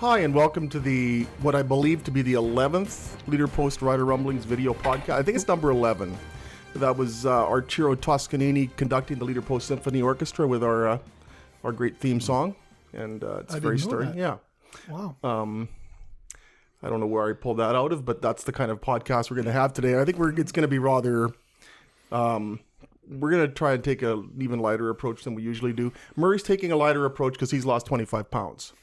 Hi, and welcome to the what I believe to be the 11th Leader Post rider-rumblings video podcast. I think it's number 11. That was Arturo Toscanini conducting the Leader Post Symphony Orchestra with our great theme song, and it's very stirring. Yeah. Wow. I don't know where I pulled that out of, but that's the kind of podcast we're going to have today. I think it's going to be rather. We're going to try and take an even lighter approach than we usually do. Murray's taking a lighter approach because he's lost 25 pounds.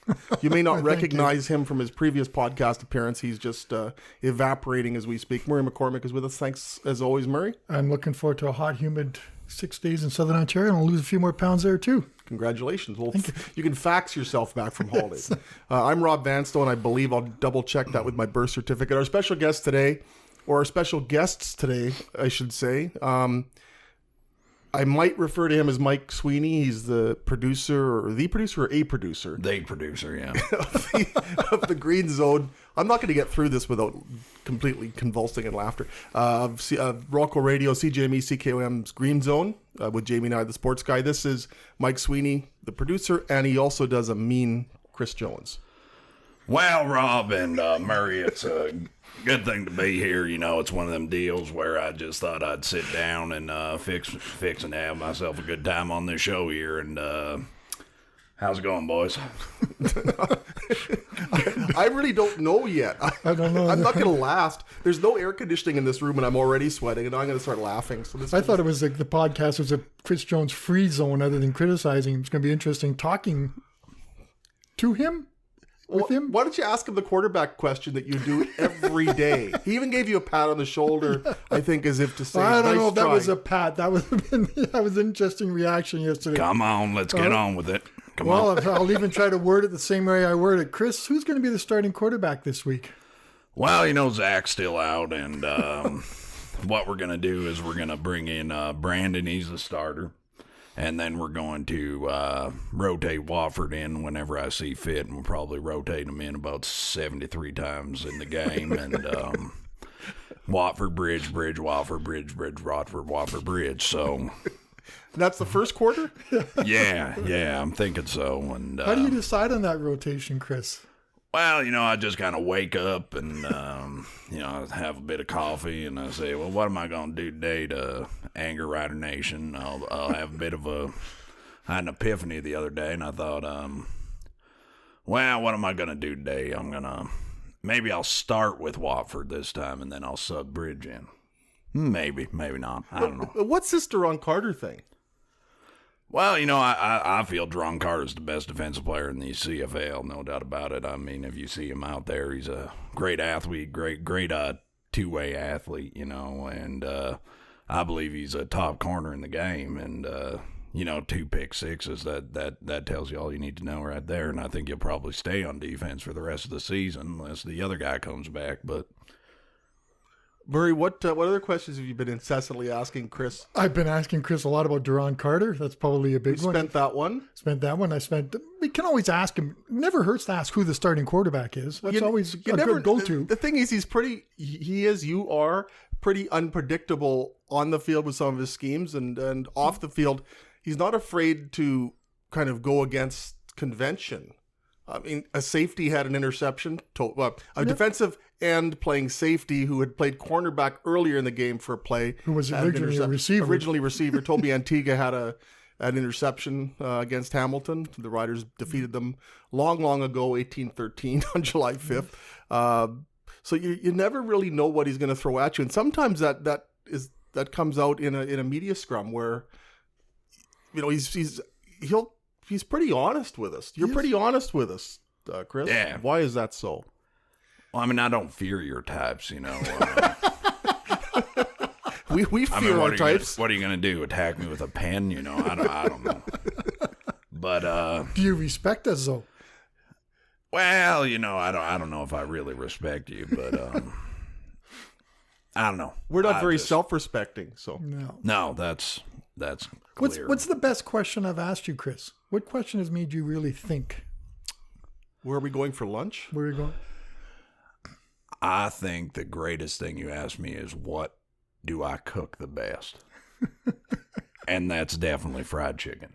You may not recognize him from his previous podcast appearance. He's just evaporating as we speak. Murray McCormick is with us. Thanks, as always, Murray. I'm looking forward to a hot, humid 6 days in Southern Ontario, and I'll lose a few more pounds there, too. Congratulations. Well, you can fax yourself back from holidays. I'm Rob Vanstone. I believe I'll double-check that with my birth certificate. Our special guest today, or our special guests today, I should say, I might refer to him as Mike Sweeney. He's the producer, or a producer, yeah. of the Green Zone. I'm not going to get through this without completely convulsing in laughter. Rocco Radio, CJME, CKOM's Green Zone, with Jamie and I, the sports guy. This is Mike Sweeney, the producer, and he also does a mean Chris Jones. Well, Rob and Murray, it's a good thing to be here. You know, it's one of them deals where I just thought I'd sit down and fix and have myself a good time on this show here. And how's it going, boys? I really don't know yet. I don't know. I'm not going to last. There's no air conditioning in this room, and I'm already sweating, and I'm going to start laughing. So I thought it was like the podcast was a Chris Jones free zone other than criticizing him. It's going to be interesting talking to him. With him? Why don't you ask him the quarterback question that you do every day? He even gave you a pat on the shoulder, I think, as if to say, I don't know if try. that was a pat. That was an interesting reaction yesterday. Come on, let's get on with it. Come on. I'll even try to word it the same way I word it. Chris, who's going to be the starting quarterback this week? Well, you know, Zach's still out, and what we're going to do is we're going to bring in Brandon. He's the starter. And then we're going to rotate Wofford in whenever I see fit, and we'll probably rotate him in about 73 times in the game. And Watford, Bridge, Wofford, Bridge, Watford, Wofford, Bridge. So that's the first quarter? yeah, I'm thinking so. And how do you decide on that rotation, Chris? Well, you know, I just kind of wake up and, you know, have a bit of coffee, and I say, well, what am I going to do today to anger Rider Nation? I'll have a bit of I had an epiphany the other day, and I thought, well, what am I going to do today? Maybe I'll start with Watford this time, and then I'll sub Bridge in. Maybe not. I don't know. What's this Duron Carter thing? Well, you know, I feel Duron Carter's the best defensive player in the CFL, no doubt about it. I mean, if you see him out there, he's a great athlete, great two-way athlete, you know, and I believe he's a top corner in the game. And, you know, 2 pick sixes, that tells you all you need to know right there. And I think he'll probably stay on defense for the rest of the season unless the other guy comes back, but... Murray, what other questions have you been incessantly asking Chris? I've been asking Chris a lot about Duron Carter. That's probably a big one. Spent that one? We can always ask him. It never hurts to ask who the starting quarterback is. That's always a good go-to. The thing is, you are pretty unpredictable on the field with some of his schemes, and off the field, he's not afraid to kind of go against convention. I mean, a safety had an interception. Defensive end playing safety who had played cornerback earlier in the game for a play. Who was originally a receiver. Toby Antigua had an interception against Hamilton. The Riders defeated them long ago, 18-13 on July 5th. So you never really know what he's going to throw at you. And sometimes that comes out in a media scrum where, you know, he's pretty honest with us. You're pretty honest with us, Chris. Yeah. Why is that so? Well, I mean, I don't fear your types, you know. We fear our types. What are you going to do? Attack me with a pen? You know, I don't know. But do you respect us, though? Well, you know, I don't know if I really respect you, but I don't know. We're not very self-respecting, so no, that's clear. What's the best question I've asked you, Chris? What question has made you really think? Where are we going for lunch? Where are you going? I think the greatest thing you asked me is, what do I cook the best? And that's definitely fried chicken.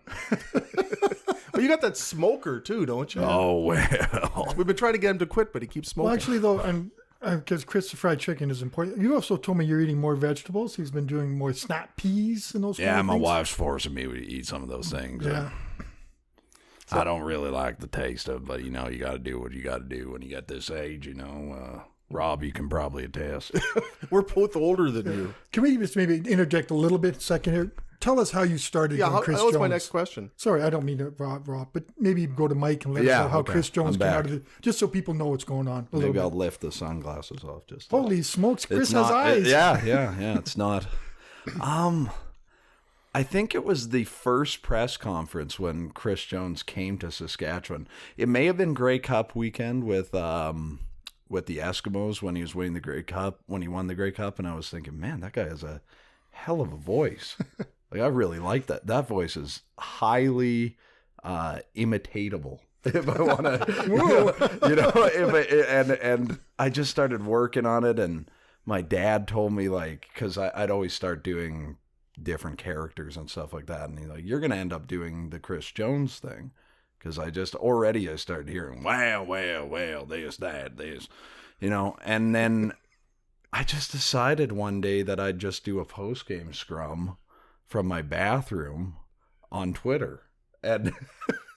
Well, you got that smoker too, don't you? Oh, well. We've been trying to get him to quit, but he keeps smoking. Well, actually, though, and because Chris, the fried chicken is important. You also told me you're eating more vegetables. He's been doing more snap peas and those kind Yeah, of my things. wife's forcing me to eat some of those things. Yeah. I don't really like the taste of it, but, you got to do what you got to do when you get this age, Rob, you can probably attest. We're both older than you. Can we just maybe interject a little bit second here? Tell us how you started Yeah, doing Chris that was Jones. my next question. Sorry, I don't mean to Rob, but maybe go to Mike and let us know how okay. Chris Jones I'm came back. out of it, just so people know what's going on. Maybe I'll lift the sunglasses off just. Holy smokes, Chris It's has not, eyes. yeah. It's not. I think it was the first press conference when Chris Jones came to Saskatchewan. It may have been Grey Cup weekend with the Eskimos when he was winning the Grey Cup, when he won the Grey Cup, and I was thinking, man, that guy has a hell of a voice. Like, I really like that. That voice is highly imitatable. If I want to, and I just started working on it, and my dad told me, like, because I'd always start doing different characters and stuff like that, and he's like, you're gonna end up doing the Chris Jones thing, because I started hearing well this, and then I just decided one day that I'd just do a post-game scrum from my bathroom on Twitter. And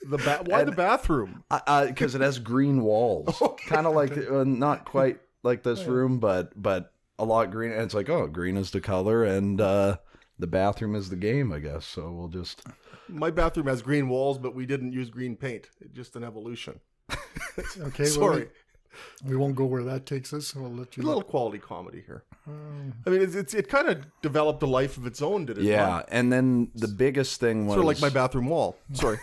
Why the bathroom? because it has green walls, kind of like not quite like this room, but a lot green. And it's like, oh, green is the color, and the bathroom is the game, I guess. So we'll just. My bathroom has green walls, but we didn't use green paint. It's just an evolution. Okay, Sorry. well, we won't go where that takes us. We'll let you A little quality comedy here. I mean, it kind of developed a life of its own, did it? Yeah, not? and then the biggest thing was Sort of like my bathroom wall. Sorry.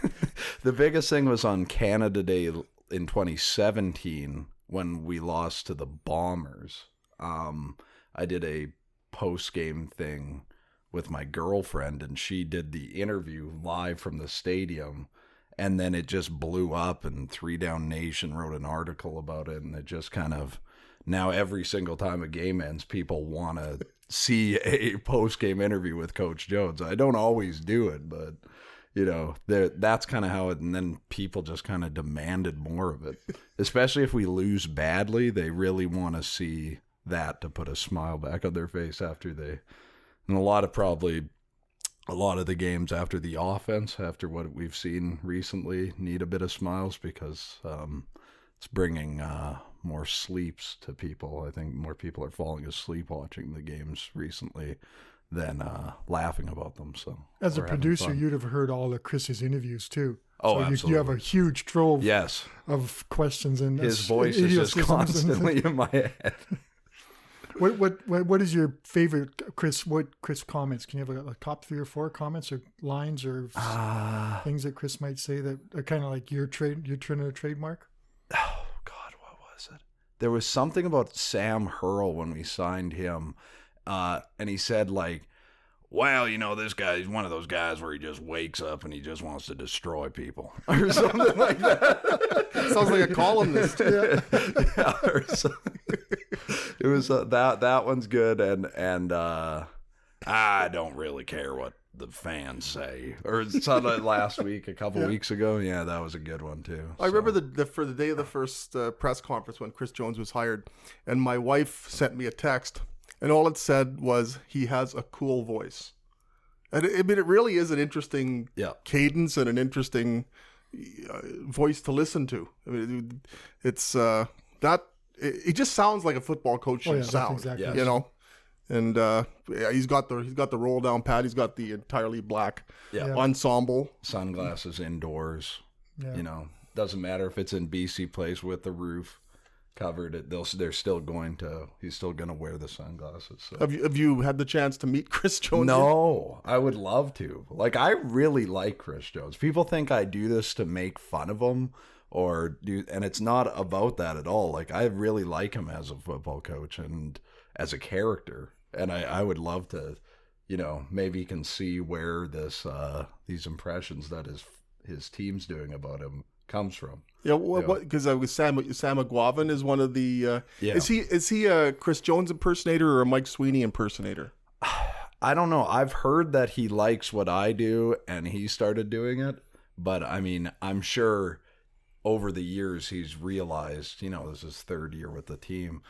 the biggest thing was on Canada Day in 2017 when we lost to the Bombers. I did a post-game thing with my girlfriend, and she did the interview live from the stadium, and then it just blew up, and 3 Down Nation wrote an article about it, and it just kind of, now every single time a game ends, people want to see a post-game interview with Coach Jones. I don't always do it, but that's kind of how it, and then people just kind of demanded more of it, especially if we lose badly. They really want to see that to put a smile back on their face after they, and a lot of the games after the offense, after what we've seen recently, need a bit of smiles, because it's bringing more sleeps to people. I think more people are falling asleep watching the games recently than laughing about them. So, As a we're having producer, fun. you'd have heard all of Chris's interviews too. Oh, so absolutely. you have a huge trove Yes, of questions, and his voice is just idiosyncrasies and- constantly in my head. What is your favorite Chris? What Chris comments? Can you have a top 3 or 4 comments or lines or things that Chris might say that are kind of like you're trying to trademark? Oh God, what was it? There was something about Sam Hurl when we signed him, and he said, like, well, this guy's one of those guys where he just wakes up and he just wants to destroy people or something like that. Sounds like a columnist. Yeah, or something. It was that one's good, and I don't really care what the fans say. Or it sounded like last week, a couple weeks ago. Yeah, that was a good one too. I remember for the day of the first press conference when Chris Jones was hired, and my wife sent me a text, and all it said was, he has a cool voice. And I mean, it really is an interesting cadence and an interesting voice to listen to. I mean, it's it just sounds like a football coach should sound, exactly. Yes. And he's got the roll down pad. He's got the entirely black ensemble. Sunglasses indoors. Yeah. Doesn't matter if it's in BC Place with the roof covered. He's still going to wear the sunglasses. So. Have you had the chance to meet Chris Jones? No, I would love to. Like, I really like Chris Jones. People think I do this to make fun of him and it's not about that at all. Like, I really like him as a football coach and as a character. And I would love to, maybe you can see where these impressions that his team's doing about him comes from. Yeah, because Sam McGuavin is one of the. Is he a Chris Jones impersonator or a Mike Sweeney impersonator? I don't know. I've heard that he likes what I do and he started doing it. But I mean, I'm sure over the years he's realized, you know, this is his third year with the team,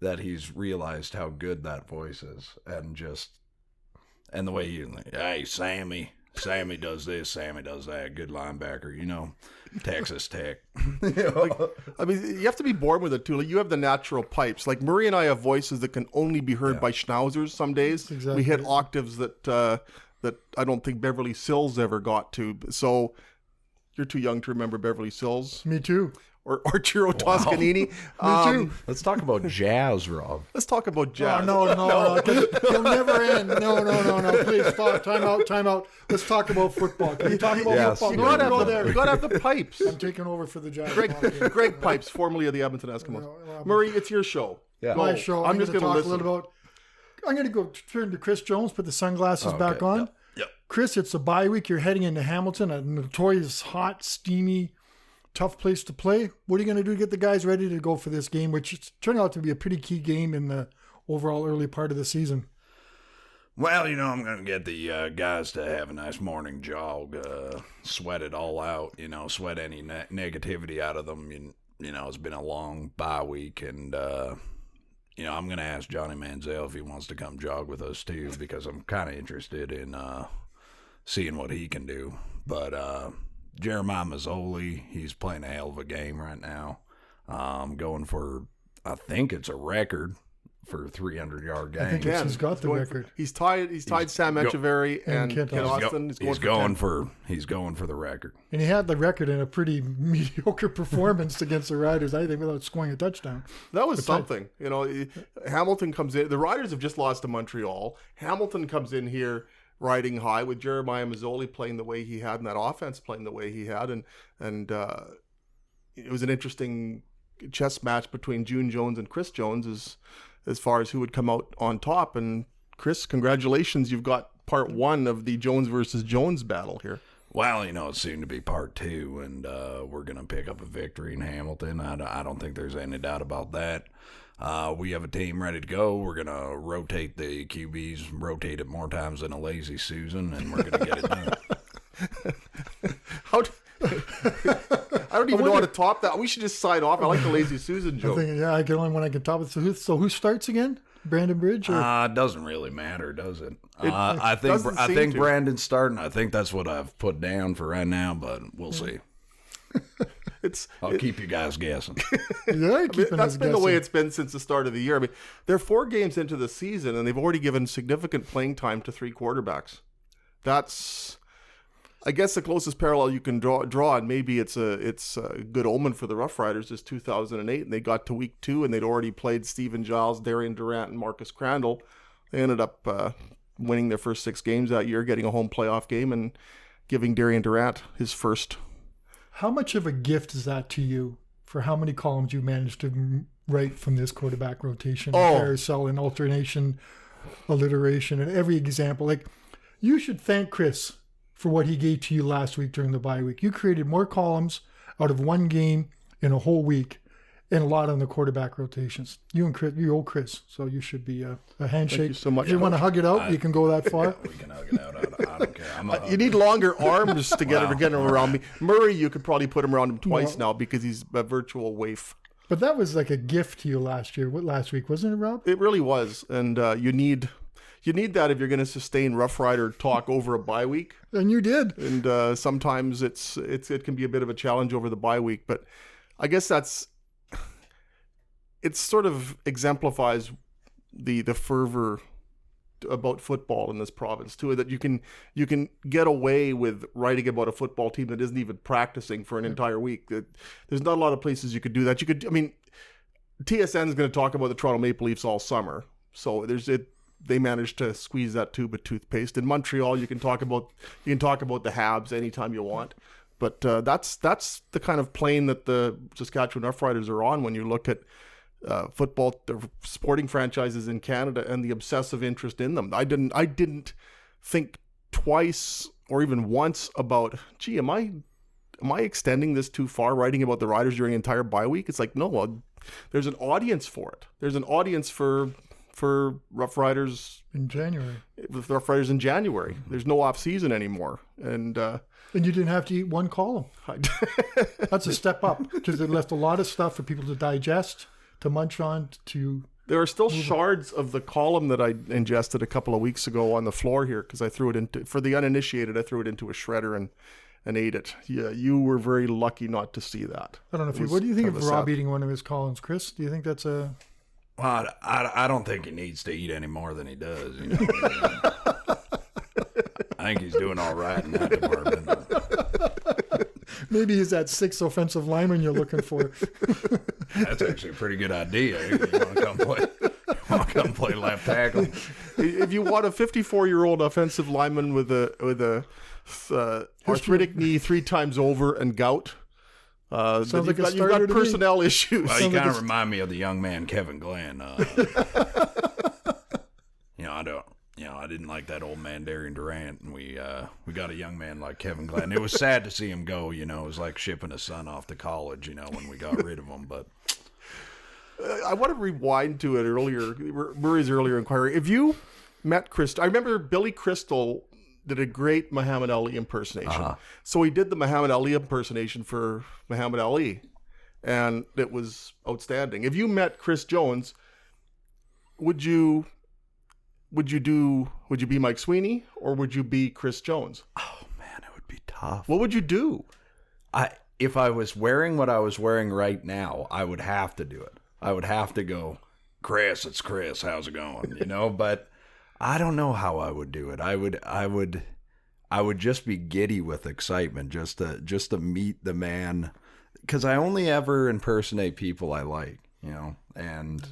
that he's realized how good that voice is. And the way he, hey, Sammy does this, Sammy does that, good linebacker, you know, Texas Tech. I mean, you have to be born with it too. Like, you have the natural pipes. Like Murray and I have voices that can only be heard by schnauzers some days. Exactly. We hit octaves that I don't think Beverly Sills ever got to. So you're too young to remember Beverly Sills. Me too. Or Arturo Toscanini. Me too. Let's talk about jazz, Rob. Let's talk about jazz. Oh, no. It'll never end. No. Please stop. Time out. Let's talk about football. Can we talk about football? You No, gotta, go have there. you gotta have the pipes. I'm taking over for the Jazz. Greg Pipes, formerly of the Edmonton Eskimos. Murray, it's your show. Yeah. My Go. show. I'm just going to gonna talk listen. a little about. I'm going to go turn to Chris Jones. Put the sunglasses back on. Yep. Chris, it's a bye week. You're heading into Hamilton, a notorious hot, steamy, tough place to play. What are you going to do to get the guys ready to go for this game, which turned out to be a pretty key game in the overall early part of the season? Well, you know, I'm going to get the guys to have a nice morning jog, sweat it all out, you know, sweat any negativity out of them. You know, it's been a long bye week, and, you know, I'm going to ask Johnny Manziel if he wants to come jog with us, too, because I'm kind of interested in seeing what he can do. But Jeremiah Mazzoli, he's playing a hell of a game right now. Going for, I think it's a record for 300-yard game. I think he's got the record. He's tied Sam Echeverry and Kent Austin. He's going for the record. And he had the record in a pretty mediocre performance against the Riders, I think, without scoring a touchdown. That was something. You know, Hamilton comes in. The Riders have just lost to Montreal. Hamilton comes in here riding high with Jeremiah Mazzoli playing the way he had and that offense playing the way he had. And it was an interesting chess match between June Jones and Chris Jones as far as who would come out on top. And Chris, congratulations. You've got part one of the Jones versus Jones battle here. Well, you know, it's soon to be part two, and we're going to pick up a victory in Hamilton. I don't think there's any doubt about that. We have a team ready to go. We're going to rotate the QBs, rotate it more times than a lazy Susan, and we're going to get it done. I don't even know how to top that. We should just sign off. I like the lazy Susan joke. I can only one I can top it. So who starts again? Brandon Bridge? Or? It doesn't really matter, does it? I think to. Brandon's starting. I think that's what I've put down for right now, but we'll see. I'll keep you guys guessing. Yeah, that's been the way it's been since the start of the year. I mean, they're 4 games into the season, and they've already given significant playing time to 3 quarterbacks. That's, I guess, the closest parallel you can draw, and maybe it's a good omen for the Rough Riders, is 2008, and they got to week 2, and they'd already played Stephen Giles, Darian Durant, and Marcus Crandall. They ended up winning their first 6 games that year, getting a home playoff game, and giving Darian Durant his first. How much of a gift is that to you for how many columns you managed to write from this quarterback rotation, carousel and alternation, alliteration, and every example? Like, you should thank Chris for what he gave to you last week during the bye week. You created more columns out of one game in a whole week and a lot on the quarterback rotations. You and Chris, you owe Chris, so you should be a handshake. Thank you so much. If you want to hug it out, you can go that far. We can hug it out. I don't care. You need longer arms to get him around me. Murray, you could probably put him around him twice now because he's a virtual waif. But that was like a gift to you last week, wasn't it, Rob? It really was, and you need that if you're going to sustain Rough Rider talk over a bye week. And you did. And sometimes it can be a bit of a challenge over the bye week, but I guess it sort of exemplifies the fervor about football in this province too, that you can get away with writing about a football team that isn't even practicing for an entire week. There's not a lot of places you could do that. TSN is going to talk about the Toronto Maple Leafs all summer, so they managed to squeeze that tube of toothpaste. In Montreal, you can talk about the Habs anytime you want. But that's the kind of plane that the Saskatchewan Roughriders are on when you look at football, the sporting franchises in Canada, and the obsessive interest in them. I didn't think twice or even once about, gee, am I extending this too far, writing about the Riders during an entire bye week? It's like, no, there's an audience for it. There's an audience for for Rough Riders in January. with Rough Riders in January. There's no off season anymore, and you didn't have to eat one column. That's a step up because it left a lot of stuff for people to digest, to munch on, to. There are still shards of the column that I ingested a couple of weeks ago on the floor here because I threw it into, for the uninitiated, I threw it into a shredder and ate it. Yeah, you were very lucky not to see that. I don't know if you. What do you think of Rob eating one of his columns, Chris? Do you think that's a? Well, I don't think he needs to eat any more than he does. You know? I think he's doing all right in that department. Maybe he's that sixth offensive lineman you're looking for. That's actually a pretty good idea. You want to come play left tackle. If you want a 54-year-old offensive lineman with a arthritic knee 3 times over and gout, Sounds like you've got personnel issues. Well, you kind of remind me of the young man Kevin Glenn. I didn't like that old man Darian Durant, and we got a young man like Kevin Glenn. It was sad to see him go. You know, it was like shipping a son off to college. You know, when we got rid of him. But I want to rewind to it earlier. Murray's earlier inquiry. If you met Crystal, I remember Billy Crystal did a great Muhammad Ali impersonation. So he did the Muhammad Ali impersonation for Muhammad Ali, and it was outstanding. If you met Chris Jones, would you be Mike Sweeney or would you be Chris Jones? Oh man, it would be tough. What would you do? If I was wearing what I was wearing right now, I would have to do it. I would have to go, Chris, it's Chris. How's it going? You know, but I don't know how I would do it. I would just be giddy with excitement just to meet the man, because I only ever impersonate people I like, you know, and.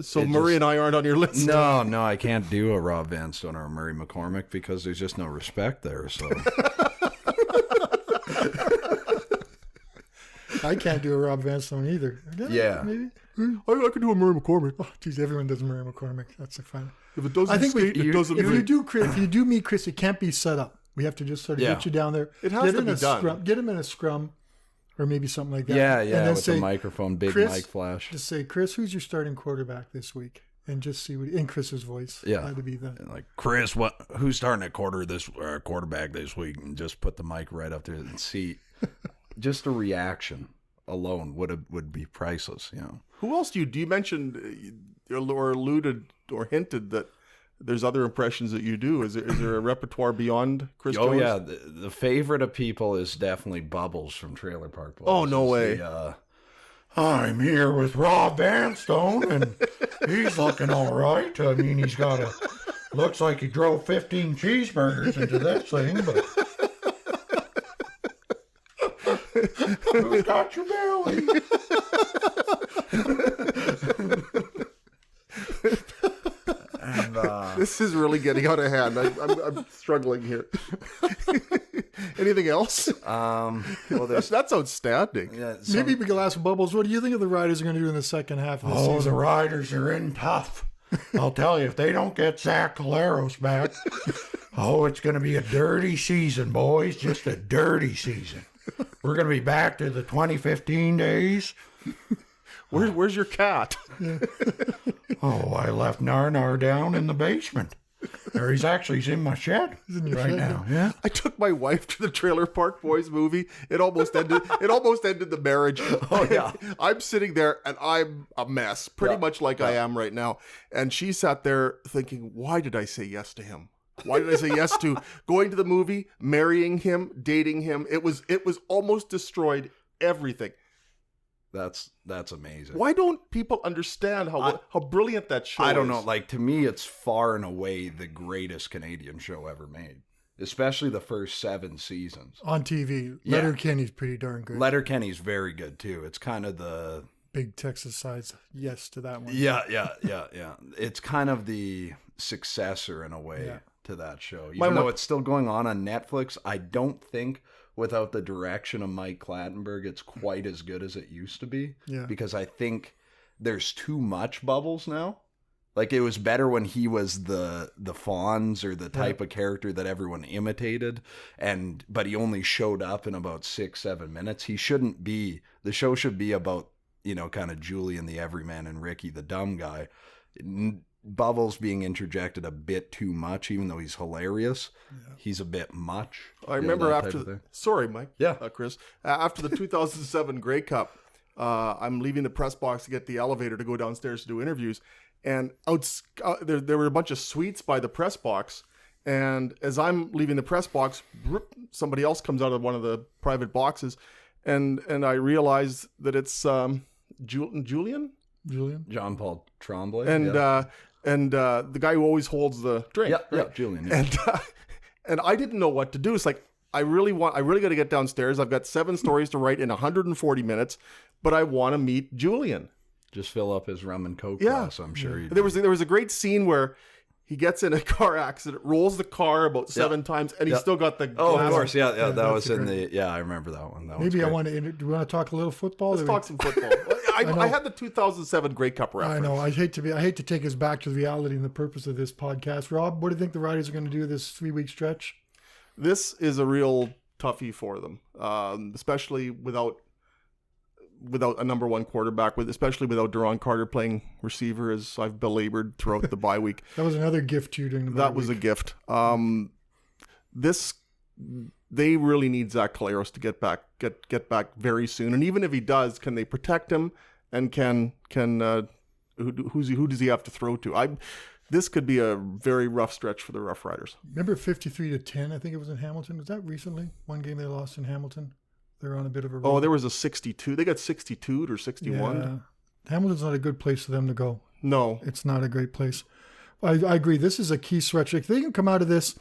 So Murray and I aren't on your list. No, I can't do a Rob Vanstone or a Murray McCormick because there's just no respect there. So I can't do a Rob Vanstone either. Yeah. Maybe. I could do a Murray McCormick. Oh, geez, everyone does Murray McCormick. That's a fun. If it doesn't, if you do meet Chris, it can't be set up. We have to just sort of get you down there. It has to be done. Get him in a scrum. Or maybe something like that. Yeah, and then with the microphone, big Chris, mic flash. Just say, Chris, who's your starting quarterback this week? And just see what in Chris's voice. Yeah, that'd be like Chris, who's starting at quarterback this week? And just put the mic right up there and see. Just a reaction alone would be priceless. You know. Who else do you mention or alluded or hinted that there's other impressions that you do? Is there a repertoire beyond Chris Jones? Oh yeah, the favorite of people is definitely Bubbles from Trailer Park Boys. Oh no way! I'm here with Rob Vanstone, and he's looking all right. I mean, he's got looks like he drove 15 cheeseburgers into this thing, but who's got your belly? This is really getting out of hand. I'm struggling here. Anything else? Well, that's outstanding. Yeah, maybe we can ask Bubbles, what do you think of the Riders are going to do in the second half of the season? The Riders are in tough. I'll tell you, if they don't get Zach Caleros back, it's going to be a dirty season, boys. Just a dirty season. We're going to be back to the 2015 days. Where's your cat? I left Nar down in the basement. Or he's in my shed right now. Yeah. I took my wife to the Trailer Park Boys movie. It almost ended the marriage. Oh yeah. I'm sitting there and I'm a mess, pretty much like I am right now. And she sat there thinking, why did I say yes to him? Why did I say yes to going to the movie, marrying him, dating him? It was almost destroyed everything. That's amazing. Why don't people understand how brilliant that show is? I don't know. Like, to me, it's far and away the greatest Canadian show ever made, especially the first 7 seasons. On TV. Letterkenny's pretty darn good. Letterkenny's very good, too. It's kind of the... Big Texas sides. Yes to that one. Yeah. It's kind of the successor, in a way, to that show. Even though it's still going on Netflix, I don't think... without the direction of Mike Clattenburg, it's quite as good as it used to be. Yeah. Because I think there's too much Bubbles now. Like, it was better when he was the Fonz or the type of character that everyone imitated, but he only showed up in about 6-7 minutes. He shouldn't be. The show should be about, kind of Julian the everyman and Ricky the dumb guy. Bubbles being interjected a bit too much, even though he's hilarious. Yeah. He's a bit much. I remember after... Sorry, Mike. Yeah. Chris. After the 2007 Grey Cup, I'm leaving the press box to get the elevator to go downstairs to do interviews. And there were a bunch of suites by the press box. And as I'm leaving the press box, somebody else comes out of one of the private boxes. And I realize that it's Julian? John Paul Tremblay. And the guy who always holds the drink. Yeah, Julian. Yeah. And I didn't know what to do. It's like, I really got to get downstairs. I've got 7 stories to write in 140 minutes, but I want to meet Julian. Just fill up his rum and coke glass, I'm sure. There was a great scene where he gets in a car accident, rolls the car about 7 times, and he's still got the glass. Oh, of course, yeah. That was in the... Yeah, I remember that one. Maybe I want to... Do we want to talk a little football? Let's talk some football. I had the 2007 Grey Cup reference. I know. I hate to take us back to the reality and the purpose of this podcast. Rob, what do you think the Riders are going to do this 3-week stretch? This is a real toughie for them, especially without a number 1 quarterback, especially without Duron Carter playing receiver, as I've belabored throughout the bye week. That was another gift to you during the bye week. That was a gift. They really need Zach Caleros to get back very soon. And even if he does, can they protect him? And who does he have to throw to? This could be a very rough stretch for the Rough Riders. Remember 53-10? I think it was in Hamilton. Was that recently? One game they lost in Hamilton. They're on a bit of a roll. Oh, there was a 62. They got 62 or 61. Yeah. Hamilton's not a good place for them to go. No. It's not a great place. I agree. This is a key stretch. If they can come out of this,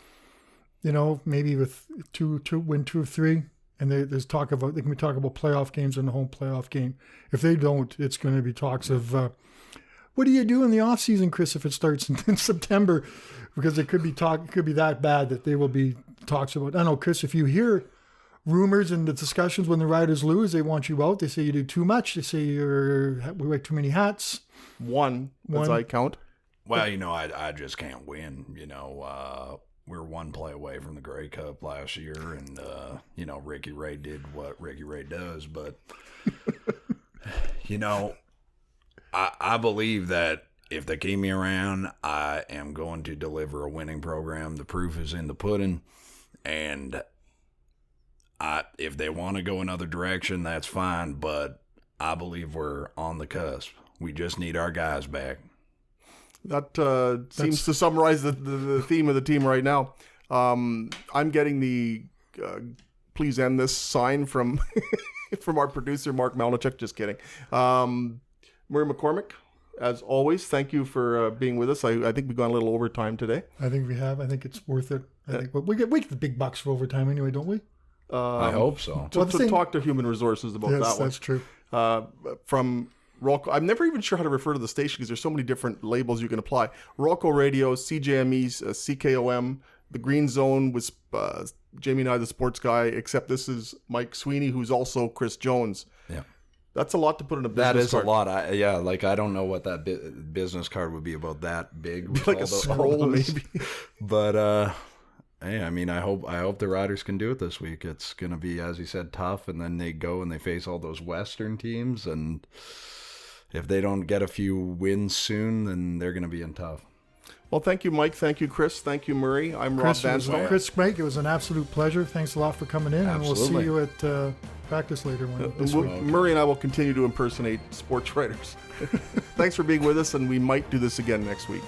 maybe with win 2 of 3, and there's talk about, they can be talking about playoff games and the home playoff game. If they don't, it's going to be talks of, what do you do in the off season, Chris, if it starts in September? Because it could be that bad that there will be talks about. I know, Chris, if you hear rumors and the discussions when the Riders lose, they want you out. They say you do too much. They say we wear too many hats. One, as I count. Well, I just can't win. We're 1 play away from the Grey Cup last year, and Ricky Ray did what Ricky Ray does. But I believe that if they keep me around, I am going to deliver a winning program. The proof is in the pudding, and if they want to go another direction, that's fine, but I believe we're on the cusp. We just need our guys back. That seems to summarize the theme of the team right now. I'm getting the please end this sign from from our producer, Mark Malnichuk. Just kidding. Murray McCormick, as always, thank you for being with us. I think we've gone a little overtime today. I think we have. I think it's worth it. I think we get the big bucks for overtime anyway, don't we? I hope so. To talk to human resources about that one. Yes, that's true. From Rolco, I'm never even sure how to refer to the station because there's so many different labels you can apply. Rolco Radio, CJME, CKOM, The Green Zone with Jamie and I, the sports guy, except this is Mike Sweeney, who's also Chris Jones. Yeah. That's a lot to put in a business card. That is card. a lot. I don't know what that business card would be about that big. Like a scroll, maybe. But, hey, I hope the Riders can do it this week. It's going to be, as you said, tough, and then they go and they face all those Western teams, and if they don't get a few wins soon, then they're going to be in tough. Well, thank you, Mike. Thank you, Chris. Thank you, Murray. I'm Rob Vanstone. Chris, Mike, it was an absolute pleasure. Thanks a lot for coming in, and we'll see you at practice later this week. Murray and I will continue to impersonate sports writers. Thanks for being with us, and we might do this again next week.